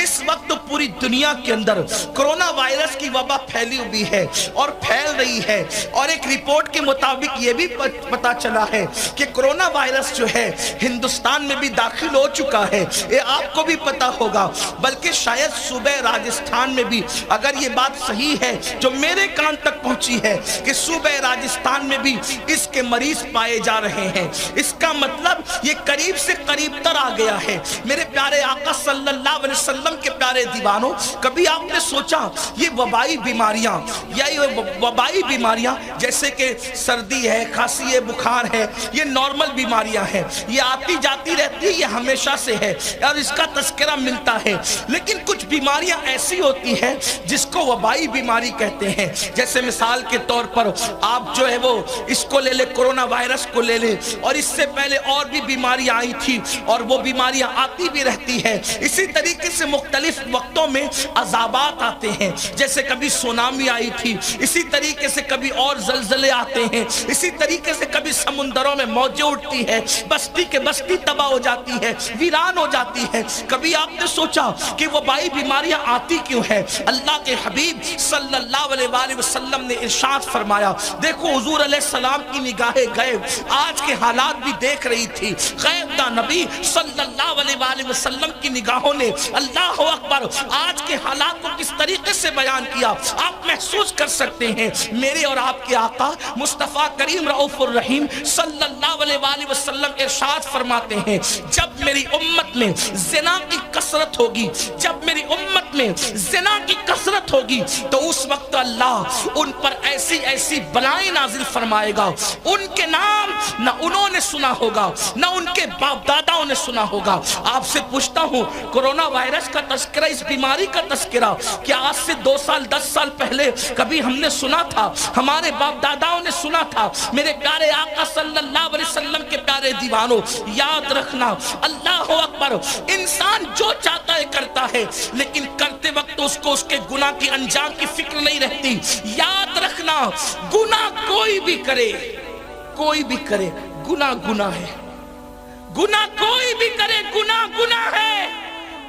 اس وقت پوری دنیا کے اندر کرونا وائرس کی وبا پھیلی ہوئی ہے اور پھیل رہی ہے، اور ایک رپورٹ کے مطابق یہ بھی پتا چلا ہے کہ کرونا وائرس جو ہے ہندوستان میں بھی داخل ہو چکا ہے، یہ آپ کو بھی پتا ہوگا، بلکہ شاید صوبہ راجستھان میں بھی، اگر یہ بات صحیح ہے جو میرے کان تک پہنچی ہے کہ صوبہ راجستھان میں بھی اس کے مریض پائے جا رہے ہیں، اس کا مطلب یہ قریب سے قریب تر آ گیا ہے۔ میرے پیارے آقا صلی اللہ علیہ وسلم کے پیارے دیوانوں، کبھی آپ نے سوچا یہ وبائی بیماریاں یا یہ وبائی بیماریاں جیسے کہ سردی ہے، کھانسی ہے، بخار ہے، یہ نارمل بیماریاں ہیں، یہ آتی جاتی رہتی ہے، یہ ہمیشہ سے ہے اور اس کا تذکرہ ملتا ہے، لیکن کچھ بیماریاں ایسی ہوتی ہیں جس کو وبائی بیماری کہتے ہیں۔ جیسے مثال کے طور پر آپ جو ہے وہ اس کو لے لے، کرونا وائرس کو لے لے، اور اس سے پہلے اور بھی بیماریاں آئی تھی اور وہ بیماریاں آتی بھی رہتی ہیں۔ اسی طریقے سے مختلف وقتوں میں عذابات آتے ہیں، جیسے کبھی سونامی آئی تھی، اسی طریقے سے کبھی اور زلزلے آتے ہیں، اسی طریقے سے کبھی سمندروں میں موجیں اٹھتی ہے، بستی کے بستی تباہ ہو جاتی ہے، ویران ہو جاتی ہے۔ کبھی آپ نے سوچا کہ وبائی بیماریاں آتی کیوں ہیں؟ اللہ کے حبیب صلی اللہ علیہ وآلہ وسلم نے ارشاد فرمایا، دیکھو حضور علیہ السلام کی نگاہیں غیب آج کے حالات بھی دیکھ رہی تھی، غیب دا نبی صلی اللہ علیہ وآلہ وسلم کی نگاہوں نے اللہ اکبر آج کے حالات کو کس طریقے سے بیان کیا آپ محسوس کر سکتے ہیں۔ میرے اور آپ کے آقا مصطفیٰ کریم رؤوف الرحیم صلی اللہ علیہ وآلہ وسلم ارشاد فرماتے ہیں، جب میری امت میں زنا کی کثرت ہوگی، جب میری امت میں زنا کی کثرت ہوگی تو اس وقت اللہ ان پر ایسی ایسی بلائیں نازل فرمائے گا، ان کے نام نہ انہوں نے سنا ہوگا نہ ان کے باپ داداؤں نے سنا ہوگا۔ آپ سے پوچھتا ہوں، کرونا وائرس کا تذکرہ، اس بیماری کا تذکرہ کیا آج سے 2 سال 10 سال پہلے کبھی ہم نے سنا تھا؟ ہمارے باپ داداؤں نے سنا تھا؟ میرے پیارے آقا صلی اللہ علیہ وسلم کے پیارے دیوانوں، یاد رکھنا اللہ اکبر، انسان جو چاہتا ہے کرتا ہے، لیکن کرتے وقت اس کو اس کے گناہ کی انجام کی فکر نہیں رہتی۔ یاد رکھنا، گناہ کوئی بھی کرے، کوئی بھی کرے، گناہ گناہ ہے، گناہ کوئی بھی کرے، گناہ گناہ ہے۔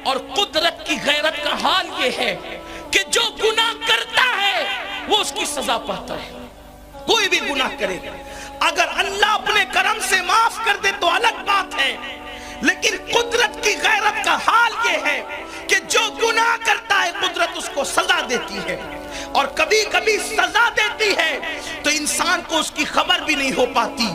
اور قدرت کی غیرت کا حال یہ ہے کہ جو گناہ کرتا ہے وہ اس کی سزا پاتا ہے۔ کوئی بھی گناہ کرے، اگر اللہ اپنے کرم سے معاف کر دے تو الگ بات ہے، لیکن قدرت کی غیرت کا حال یہ ہے کہ جو گناہ کرتا ہے قدرت اس کو سزا دیتی ہے، اور کبھی کبھی سزا دیتی ہے تو انسان کو اس کی خبر بھی نہیں ہو پاتی،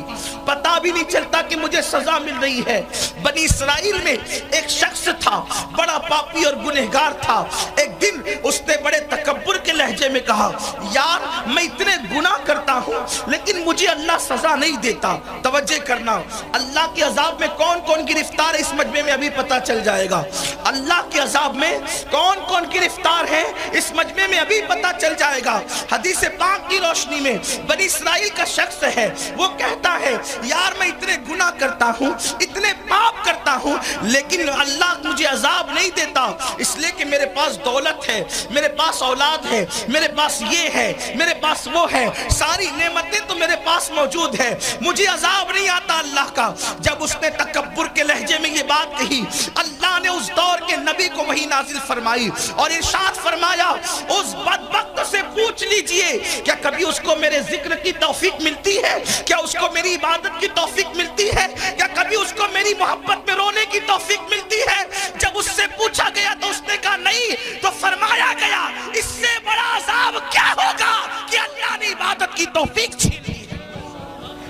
پتہ بھی نہیں چلتا کہ مجھے سزا مل رہی ہے۔ بنی اسرائیل میں ایک شخص تھا، بڑا پاپی اور گنہگار تھا۔ ایک دن اس نے بڑے تکبر کے لہجے میں کہا، یار میں اتنے گناہ کرتا ہوں لیکن مجھے اللہ سزا نہیں دیتا۔ توجہ کرنا، اللہ کے عذاب میں کون کون گرفتار ہے اس مجمع میں ابھی پتہ چل جائے گا۔ اللہ کے عذاب میں کون کون گرفتار ہے اس مجمع میں ابھی پتہ چل جائے گا۔ حدیث پاک کی روشنی میں بنی اسرائیل کا شخص ہے، وہ کہتا ہے یار میں اتنے گناہ کرتا ہوں، اتنے پاپ کرتا ہوں، لیکن اللہ مجھے عذاب نہیں دیتا، اس لیے کہ میرے پاس دولت ہے، میرے پاس اولاد ہے، میرے پاس یہ ہے، میرے پاس وہ ہے، ساری نعمتیں تو میرے پاس موجود ہے، مجھے عذاب نہیں آتا اللہ کا۔ جب اس نے تکبر کے لہجے میں یہ بات کہی، اللہ نے اس دور کے نبی کو وحی نازل فرمائی اور ارشاد فرمایا، اس بدبخت سے پوچھ لیجئے کیا کبھی اس کو میرے ذکر کی توفیق ملتی ہے؟ کیا اس کو میری عبادت کی توفیق ملتی ہے؟ کیا کبھی اس کو میری محبت میں رونے کی توفیق ملتی ہے؟ جب اس سے پوچھا گیا تو اس نے کہا نہیں، تو فرمایا گیا اس سے بڑا عذاب کیا ہوگا کہ اللہ نے عبادت کی توفیق چھینی۔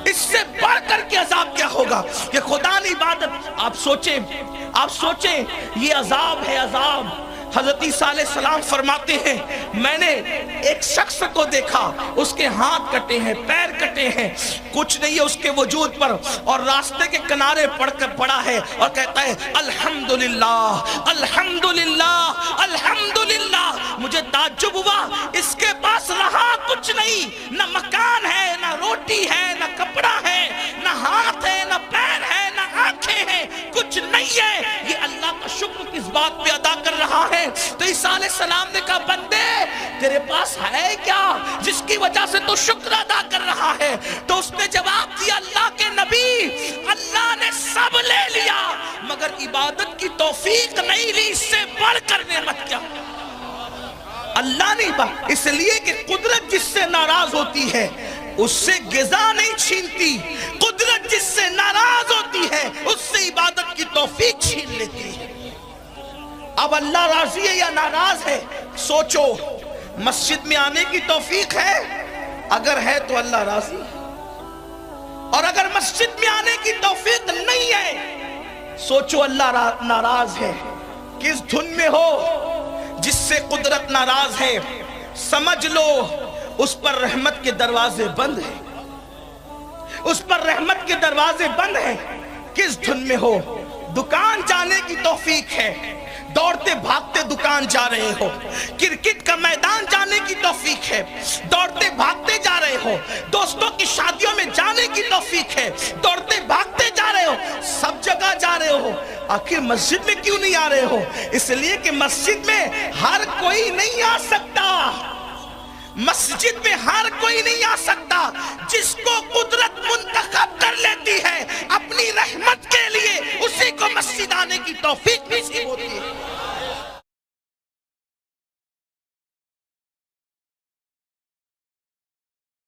اس سے بڑھ کر کے عذاب کیا ہوگا کہ خدا نے عبادت۔ آپ سوچیں یہ عذاب ہے، عذاب۔ حضرت عیسیٰ علیہ السلام فرماتے ہیں میں نے ایک شخص کو دیکھا، اس کے ہاتھ کٹے ہیں، پیر کٹے ہیں، کچھ نہیں ہے اس کے وجود پر، اور راستے کے کنارے پڑا ہے اور کہتا ہے الحمدللہ الحمدللہ الحمدللہ۔ مجھے تعجب ہوا، اس کے پاس رہا کچھ نہیں، نہ مکان ہے، نہ روٹی ہے، نہ کپڑا ہے، نہ ہاتھ ہے، نہ پیر ہے، نہ آنکھیں ہیں، کچھ نہیں ہے۔ یہ اللہ کا شکر کس بات پہ ادا کر رہا ہے؟ تو عیسیٰ علیہ السلام نے کہا بندے تیرے پاس ہے کیا جس کی وجہ سے تو شکر ادا کر رہا ہے؟ تو اس نے جواب دیا اللہ کے نبی، اللہ نے سب لے لیا مگر اگر عبادت کی توفیق نہیں لی، اس سے بڑھ کر نعمت کیا؟ اللہ نہیں، اس لیے کہ قدرت جس سے ناراض ہوتی ہے اس سے غذا نہیں چھینتی، قدرت جس سے ناراض ہوتی ہے اس سے عبادت کی توفیق چھین لیتی ہے۔ اب اللہ راضی ہے یا ناراض ہے؟ سوچو، مسجد میں آنے کی توفیق ہے؟ اگر ہے تو اللہ راضی ہے، اور اگر مسجد میں آنے کی توفیق نہیں ہے، سوچو اللہ ناراض ہے۔ کس دھن میں ہو جس سے قدرت ناراض ہے، سمجھ لو اس پر رحمت کے دروازے بند ہیں، اس پر رحمت کے دروازے بند ہیں۔ کس دھن میں ہو؟ دکان جانے کی توفیق ہے، دوڑتے بھاگتے دکان جا رہے ہو، کرکٹ کا میدان جانے کی توفیق ہے، دوڑتے بھاگتے جا رہے ہو، دوستوں کی شادیوں میں جانے کی توفیق ہے، دوڑتے بھاگتے جا رہے ہو، سب جگہ جا رہے ہو، آخر مسجد میں کیوں نہیں آ رہے ہو؟ اس لیے کہ مسجد میں ہر کوئی نہیں آ سکتا، مسجد میں ہر کوئی نہیں آ سکتا۔ جس کو قدرت منتخب کر لیتی ہے اپنی رحمت کے لیے، اسی کو مسجد آنے کی توفیق نصیب ہوتی ہے۔